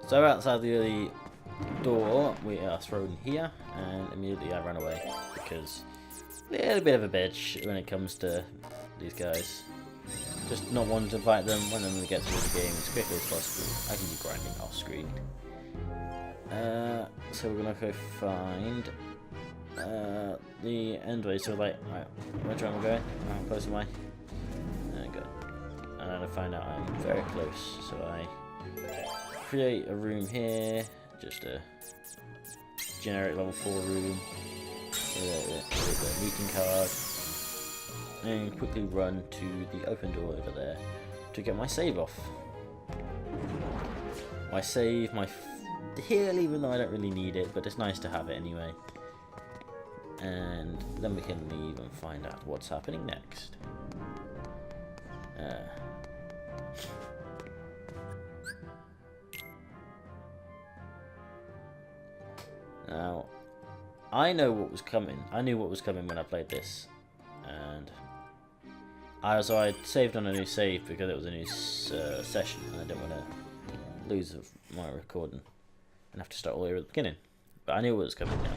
So outside the door, we are thrown here, and immediately I run away because a little bit of a bitch when it comes to these guys. Just not wanting to fight them, wanting them to get through the game as quickly as possible. I can be grinding off screen. So we're gonna go find the end way. So like, alright, which way am I going? How close am I? Good. And then I find out I'm very close, so I create a room here, just a generic level 4 room with a meeting card, and quickly run to the open door over there to get my save off. My save, my heal, even though I don't really need it, but it's nice to have it anyway. And then we can leave and find out what's happening next. Now, I know what was coming. I knew what was coming when I played this, and I saved on a new save because it was a new session, and I didn't want to lose my recording and have to start all over at the beginning. But I knew what was coming now.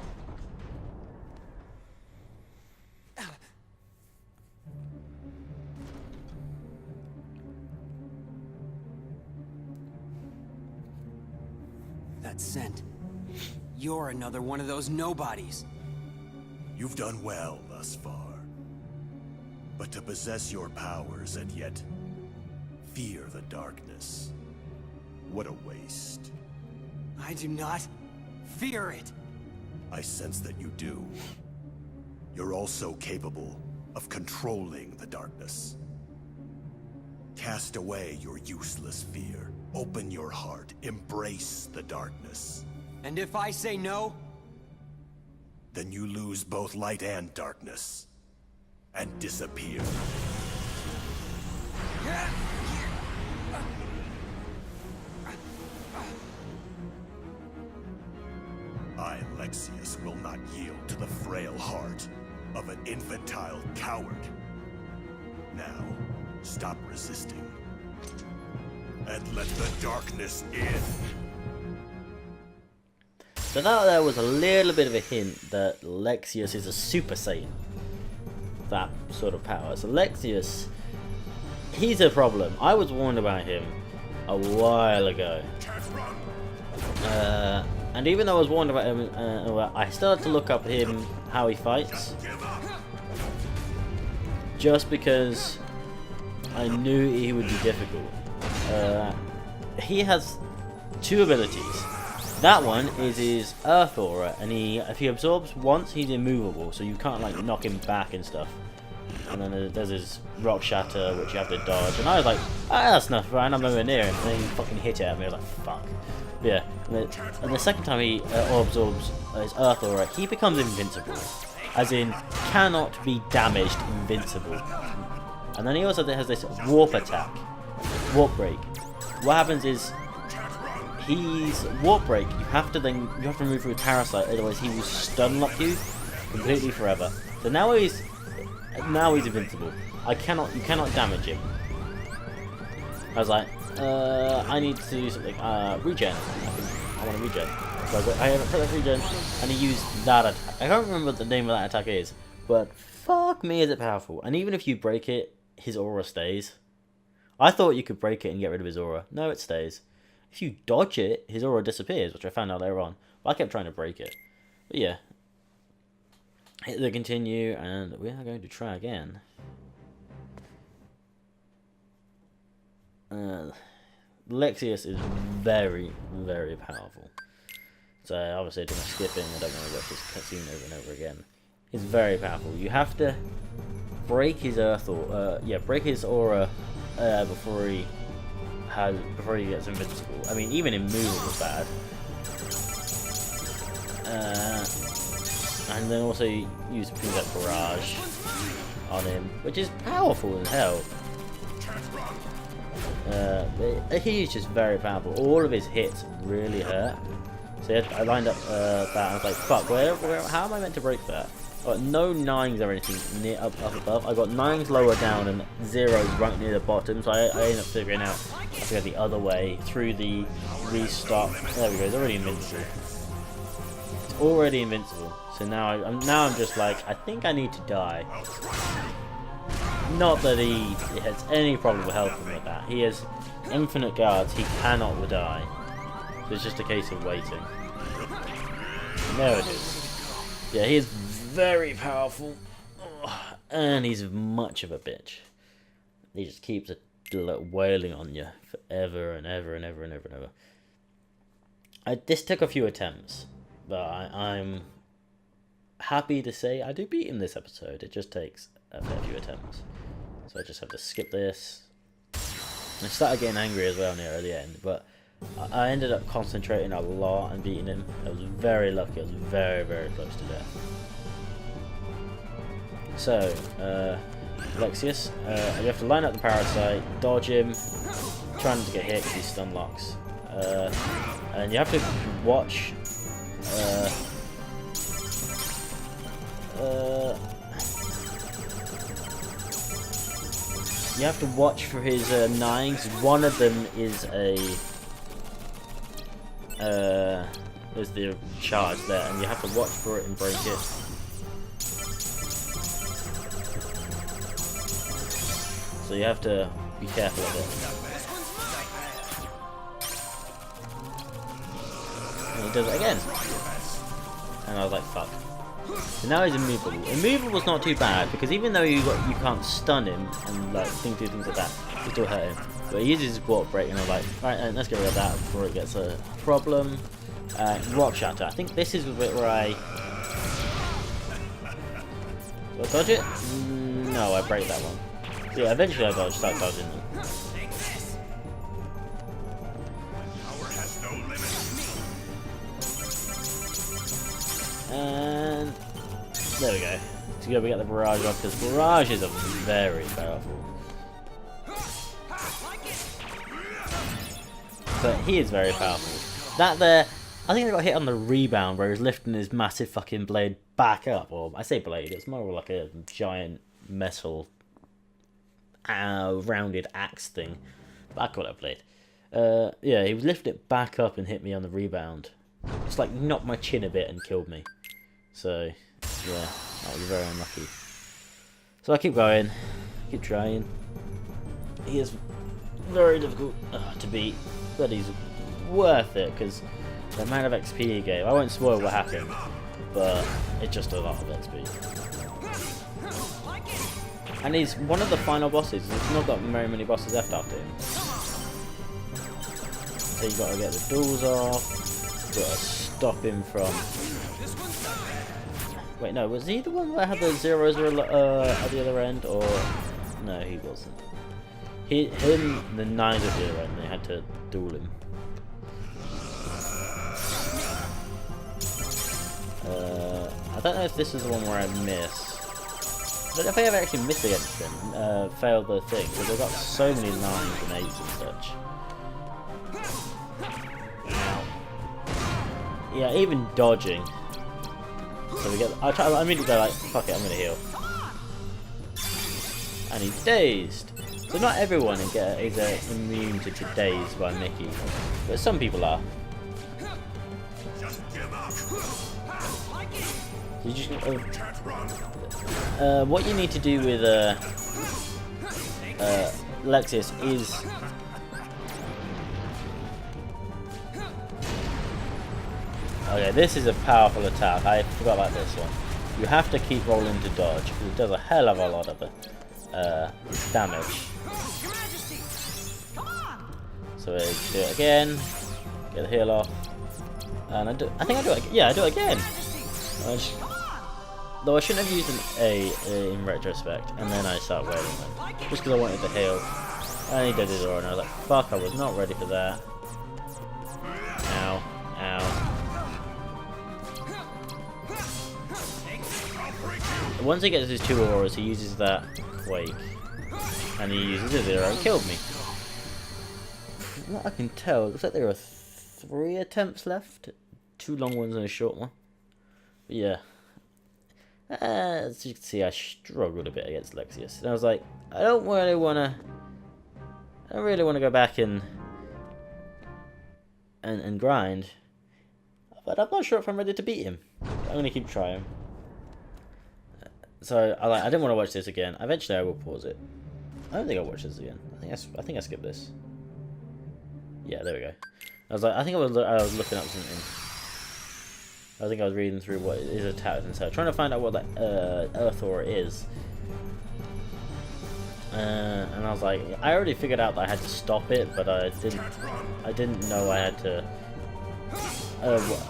That scent. You're another one of those nobodies. You've done well thus far. But to possess your powers and yet fear the darkness, what a waste. I do not fear it. I sense that you do. You're also capable of controlling the darkness. Cast away your useless fear. Open your heart. Embrace the darkness. And if I say no? Then you lose both light and darkness. And disappear. I, Lexeus, will not yield to the frail heart of an infantile coward. Now, stop resisting. And let the darkness in. So that there was a little bit of a hint that Lexeus is a Super Saiyan. That sort of power. So Lexeus, he's a problem. I was warned about him a while ago. And even though I was warned about him, I started to look up him, how he fights. Just because I knew he would be difficult. He has two abilities. That one is his Earth Aura, and if he absorbs once, he's immovable, so you can't like knock him back and stuff. And then there's his Rock Shatter, which you have to dodge. And I was like, that's not fine, I'm nowhere near him. And then he fucking hit it at me. I was like, fuck. Yeah. And the second time he absorbs his Earth Aura, he becomes invincible, as in cannot be damaged, invincible. And then he also has this Warp attack, Warp Break. What happens is, he's Warp Break. You have to move through a Parasite, otherwise he will stun lock you completely forever. So now he's invincible. You cannot damage him. I was like, I need to do something. Regen. I want to regen. So I haven't put that regen, and he used that attack. I can't remember what the name of that attack is, but fuck me, is it powerful? And even if you break it, his aura stays. I thought you could break it and get rid of his aura. No, it stays. If you dodge it, his aura disappears, which I found out later on. But I kept trying to break it. But yeah. Hit the continue, and we are going to try again. Lexeus is very, very powerful. So obviously I didn't skip in, I don't want to watch this cutscene over and over again. He's very powerful. You have to break his break his aura before he gets invincible. I mean, even immovable is bad. And then also use things like Barrage on him, which is powerful as hell. He's just very powerful. All of his hits really hurt. So yeah, I lined up that, and I was like, fuck, how am I meant to break that? I got no 9s or anything near up above. I got 9s lower down and 0s right near the bottom, so I ended up figuring out how to go the other way through the restart. There we go, it's already invincible. It's already invincible. So now I'm just like, I think I need to die. Not that he has any problem with helping with that. He has infinite guards, he cannot die. So it's just a case of waiting. And there it is. Yeah, he is very powerful. And he's much of a bitch. He just keeps wailing on you forever and ever and ever and ever and ever. This took a few attempts, but I'm happy to say I do beat him this episode. It just takes a fair few attempts. So I just have to skip this. And I started getting angry as well near the end, but I ended up concentrating a lot and beating him. I was very lucky. I was very, very close to death. So, Lexeus, you have to line up the parasite, dodge him, trying to get hit because he stun locks. And you have to watch. You have to watch for his 9s. One of them is there's the charge there, and you have to watch for it and break it. So you have to be careful of it. And he does it again. And I was like, fuck. So now he's immovable. Immovable's not too bad, because even though you can't stun him and like do things like that, you still hurt him. But he uses his warp break, and I'm like, right, let's get rid of that before it gets a problem. Rock Shatter. I think this is the bit where I... Do I dodge it? No, I break that one. So yeah, eventually I start dodging them. And there we go. So we get the barrage off, because barrages are very powerful. But he is very powerful. That there, I think I got hit on the rebound where he was lifting his massive fucking blade back up. Or I say blade, it's more like a giant metal rounded axe thing. But I call it a blade. Yeah, he was lifting it back up and hit me on the rebound. Just like knocked my chin a bit and killed me. So, yeah, that was very unlucky. So I keep going, keep trying. He is very difficult to beat, but he's worth it because the amount of XP he gave. I won't spoil what happened, but it's just a lot of XP. And he's one of the final bosses. He's not got very many bosses left after him. So you got to get the duels off. You got to stop him from. Wait, no, was he the one that had the 0s at the other end, or no, he wasn't. Him, the 9s at the other end. They had to duel him. I don't know if this is the one where I missed. I don't know if I ever actually missed against him, failed the thing, because they've got so many 9s and 8s and such. Ow. Yeah, even dodging. So we get. I immediately go like, fuck it, I'm gonna heal. And he's dazed. So not everyone is immune to daze by Mickey, but some people are. You just what you need to do with Lexeus is okay. This is a powerful attack. I forgot about this one. You have to keep rolling to dodge because it does a hell of a lot of damage. So we do it again. Get the heal off, and I think I do it. Yeah, I do it again. Though I shouldn't have used an A in retrospect, and then I start wailing them. Just because I wanted to heal. And he did his aura, and I was like, fuck, I was not ready for that. Ow. Ow. Once he gets his 2 auras, he uses that quake. And he uses his 0 and killed me. From what I can tell, it looks like there are 3 attempts left 2 long ones and a short one. But yeah. As you can see, I struggled a bit against Lexeus. And I was like, I don't really want to go back and grind. But I'm not sure if I'm ready to beat him. I'm going to keep trying. So, I didn't want to watch this again. Eventually I will pause it. I don't think I'll watch this again. I think I skipped this. Yeah, there we go. I think I was looking up something. I think I was reading through what his attack and stuff, trying to find out what that Earth Aura is. And I was like, I already figured out that I had to stop it, but I didn't know I had to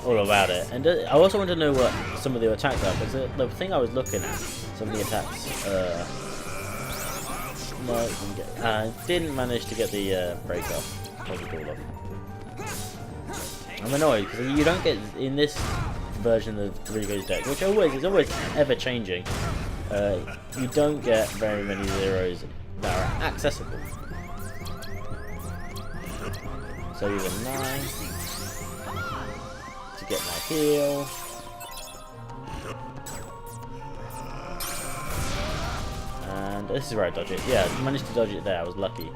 all about it. And I also wanted to know what some of the attacks are, because the thing I was looking at, some of the attacks, no, didn't manage to get the break off. I'm annoyed because you don't get in this version of Riku's deck, which is always ever changing. You don't get very many zeros that are accessible. So even 9 to get my heal. And this is where I dodge it. Yeah, I managed to dodge it there. I was lucky.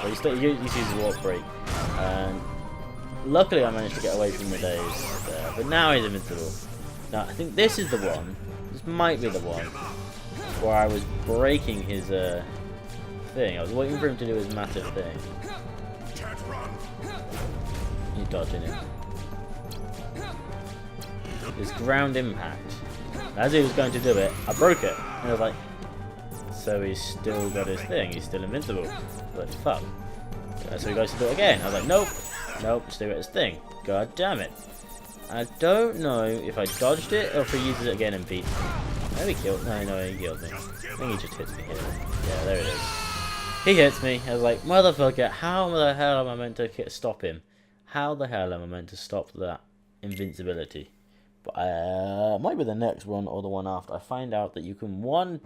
Well, you use the warp break, and luckily I managed to get away from the Deus there. But now he's invincible. Now I think this is the one. This might be the one where I was breaking his thing. I was waiting for him to do his massive thing. He's dodging it. This ground impact. As he was going to do it, I broke it, and I was like, so he's still got his thing. He's still invincible. But fuck. So he goes to do it again. I was like, nope, nope, still got his thing. God damn it. I don't know if I dodged it or if he uses it again and beats me. Maybe he killed. No, he killed me. I think he just hits me here. Yeah, there it is. He hits me. I was like, motherfucker, how the hell am I meant to stop him? How the hell am I meant to stop that invincibility? But might be the next one or the one after. I find out that you can, one,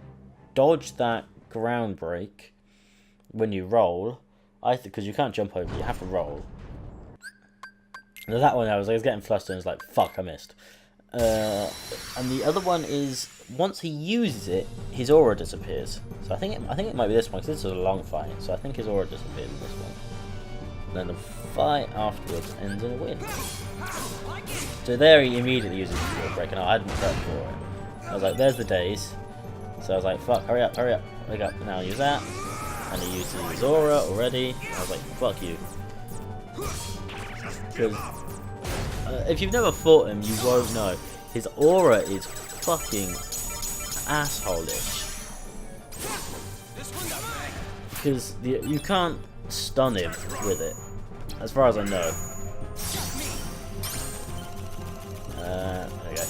dodge that ground break when you roll. Because you can't jump over, you have to roll. And that one I was getting flustered and I was like, fuck, I missed. And the other one is, once he uses it, his aura disappears. So I think it might be this one, because this is a long fight. So I think his aura disappears in this one. And then the fight afterwards ends in a win. So there he immediately uses his aura break, and I hadn't prepped for it. I was like, there's the days. So I was like, fuck, hurry up, wake up, now use that. And he uses his aura already. I was like, fuck you. Because if you've never fought him, you won't know. His aura is fucking asshole-ish. Because you can't stun him with it, as far as I know. There we go.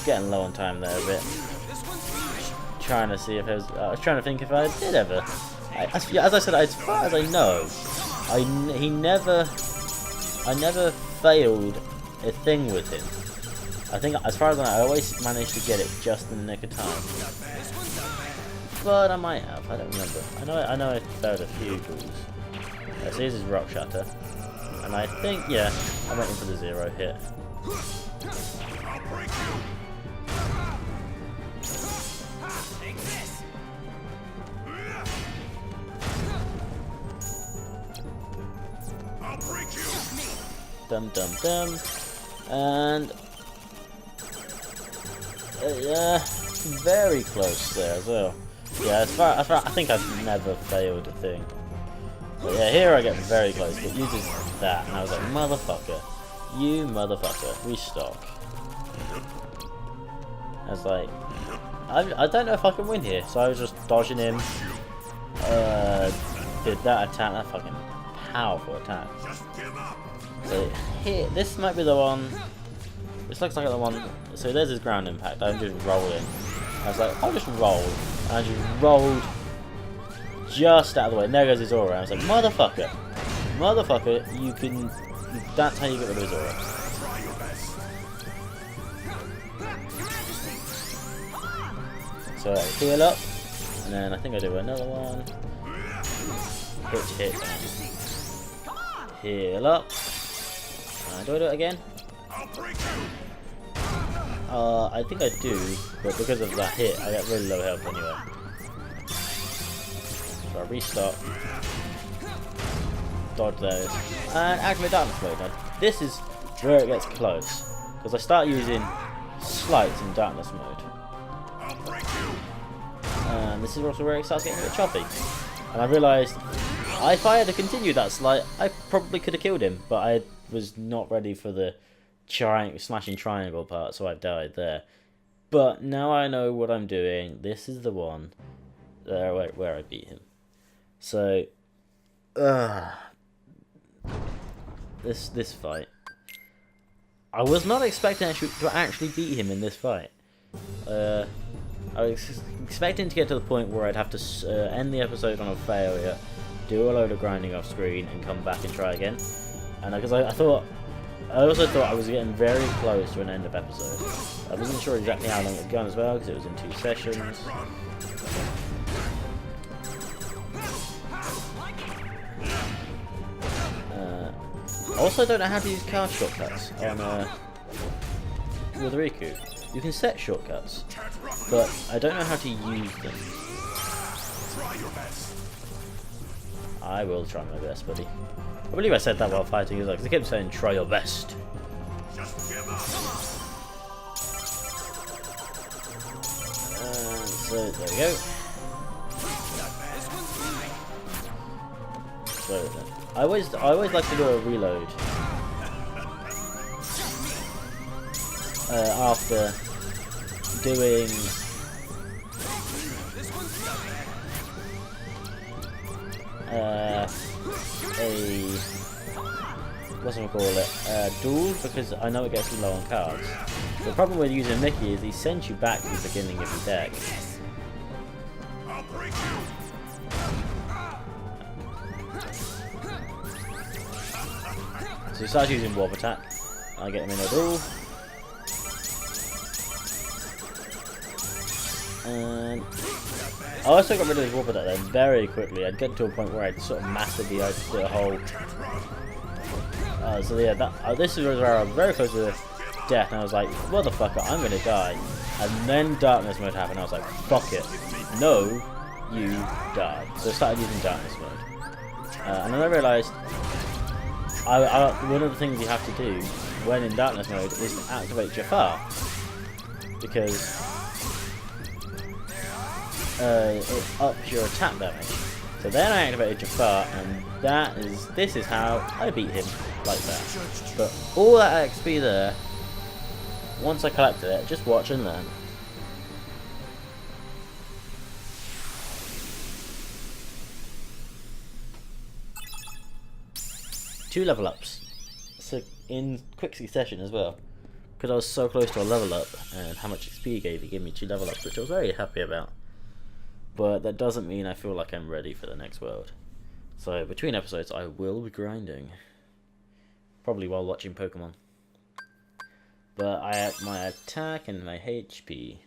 Getting low on time there a bit. Trying to see if I was trying to think if I did ever. As I said, as far as I know, I never failed a thing with him. I think, as far as I know, I always managed to get it just in the nick of time. But I might have. I don't remember. I know I failed a few duels. So here's his rock shatter, and I think I went in for the 0 hit. Dum dum dum, and very close there as well. Yeah, as far I think I've never failed a thing. But yeah, here I get very close. It uses that, and I was like, motherfucker, you motherfucker, restock. I was like, I don't know if I can win here, so I was just dodging him. Did that attack, that fucking powerful attack. So here, this might be the one. This looks like the one. So there's his ground impact. I'm just rolling. I was like, I'll just roll. And I just rolled just out of the way. And there goes his aura. I was like, motherfucker, you can. That's how you get rid of his aura. So I heal up, and then I think I do another one. Hit. heal up. Do I do it again? I think I do, but because of that hit, I get really low health anyway. So I restart. Dodge those. And activate darkness mode. Now, this is where it gets close. Because I start using slights in darkness mode. And this is also where it starts getting a bit choppy. And I realised, if I had to continue that slight, I probably could have killed him. But I was not ready for the smashing triangle part, so I died there. But now I know what I'm doing. This is the one where I beat him. So, this fight, I was not expecting to actually beat him in this fight. I was expecting to get to the point where I'd have to end the episode on a failure, do a load of grinding off screen, and come back and try again. And because I also thought I was getting very close to an end of episode. I wasn't sure exactly how long it had gone as well, because it was in 2 sessions. I also don't know how to use card shortcuts on with Riku. You can set shortcuts, but I don't know how to use them. I will try my best, buddy. I believe I said that while fighting as well, because I kept saying try your best. So there we go. So I always like to do a reload after doing duel, because I know it gets you low on cards. The problem with using Mickey is he sends you back to the beginning of your deck. So he starts using warp attack. I get him in a duel. And I also got rid of his warp attack then very quickly. I'd get to a point where I'd sort of mastered the whole. So yeah, this is where I was very close to death, and I was like, motherfucker, I'm gonna die. And then darkness mode happened. I was like, fuck it, no, you die. So I started using darkness mode, and then I realised one of the things you have to do when in darkness mode is to activate Jafar, because it ups your attack damage. So then I activated Jafar, and this is how I beat him, like that. But all that XP there, once I collected it, just watch and learn. Two level ups, so in quick succession as well, because I was so close to a level up, and how much XP he gave me 2 level ups, which I was very happy about. But that doesn't mean I feel like I'm ready for the next world. So between episodes I will be grinding. Probably while watching Pokemon. But I have my attack and my HP.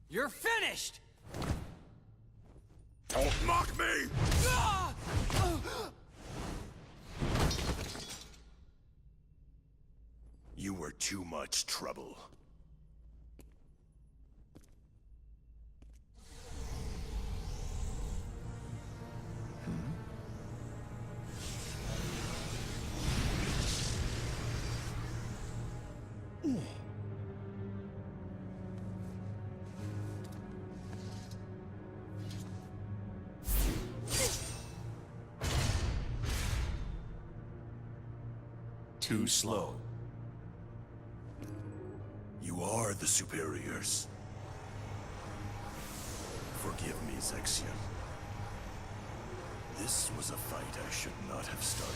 You're finished! Don't mock me! You were too much trouble. Too slow. You are the superiors. Forgive me, Lexeus. This was a fight I should not have started.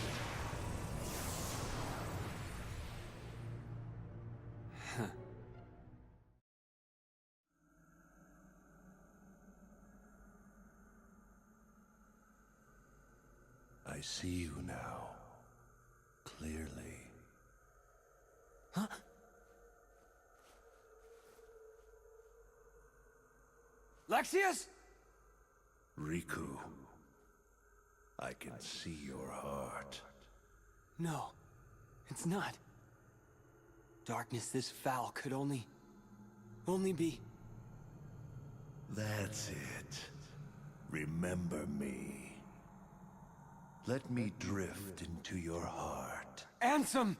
I see you now, clearly. Huh? Lexeus? Riku, I can see your heart. No, it's not. Darkness this foul could only be... That's it. Remember me. Let me drift into your heart. Ansem!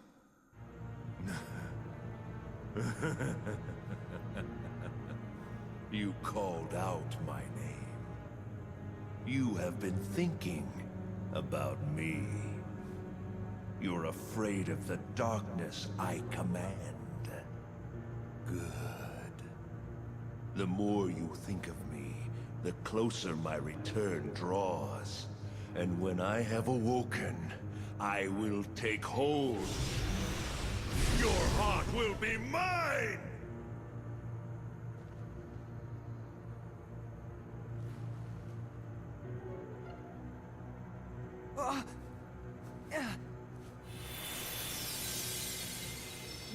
You called out my name. You have been thinking about me. You're afraid of the darkness I command. Good. The more you think of me, the closer my return draws. And when I have awoken, I will take hold. Your heart will be mine!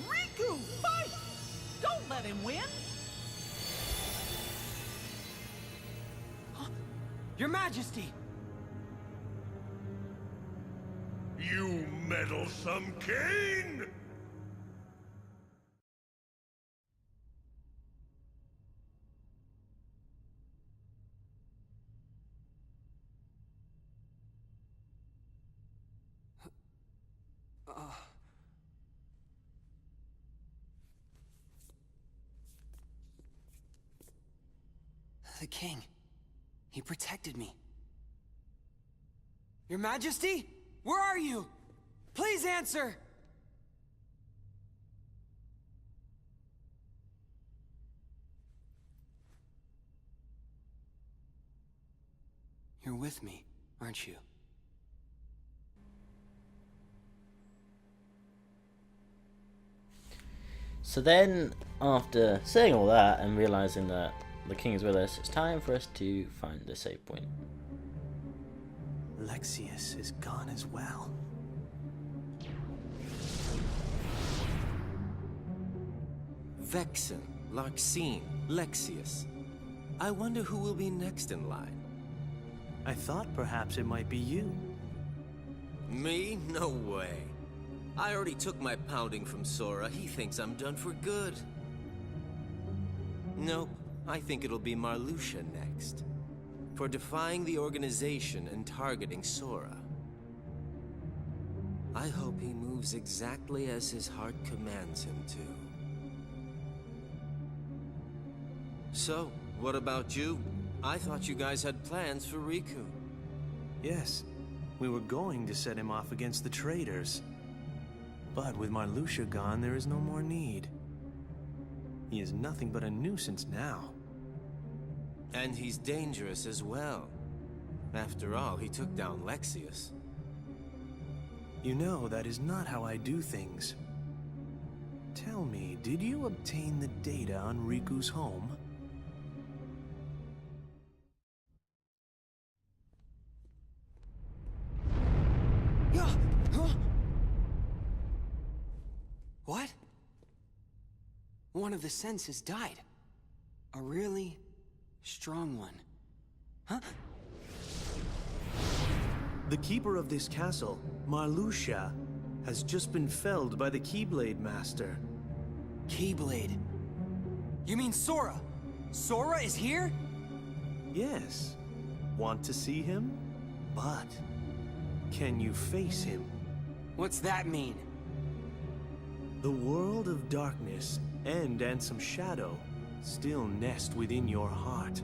Riku, fight! Don't let him win! Your Majesty! You meddlesome king! The king. He protected me. Your Majesty? Where are you? Please answer! You're with me, aren't you? So then, after saying all that and realizing that the king is with us, it's time for us to find the save point. Lexeus is gone as well. Vexen, Larxene, Lexeus. I wonder who will be next in line. I thought perhaps it might be you. Me? No way. I already took my pounding from Sora. He thinks I'm done for good. Nope. I think it'll be Marluxia next. For defying the organization and targeting Sora. I hope he moves exactly as his heart commands him to. So, what about you? I thought you guys had plans for Riku. Yes, we were going to set him off against the traitors. But with Marluxia gone, there is no more need. He is nothing but a nuisance now. And he's dangerous as well. After all, he took down Lexeus. You know, that is not how I do things. Tell me, did you obtain the data on Riku's home? What? One of the senses died. A really strong one. Huh? The keeper of this castle, Marluxia, has just been felled by the Keyblade Master. Keyblade. You mean Sora? Sora is here? Yes. Want to see him? But can you face him? What's that mean? The world of darkness and Ansem Shadow still nest within your heart.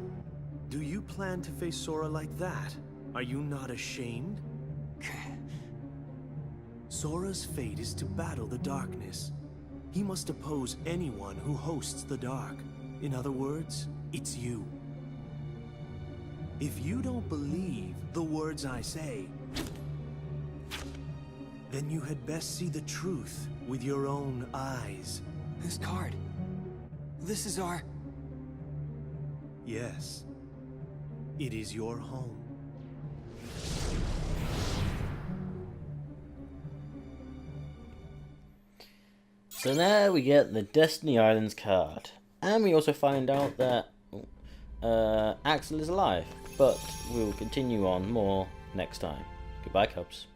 Do you plan to face Sora like that? Are you not ashamed? Sora's fate is to battle the darkness. He must oppose anyone who hosts the dark. In other words, it's you. If you don't believe the words I say, then you had best see the truth with your own eyes. This card. This is our... Yes. It is your home. So now we get the Destiny Islands card. And we also find out that Axel is alive, but we will continue on more next time. Goodbye, Cubs.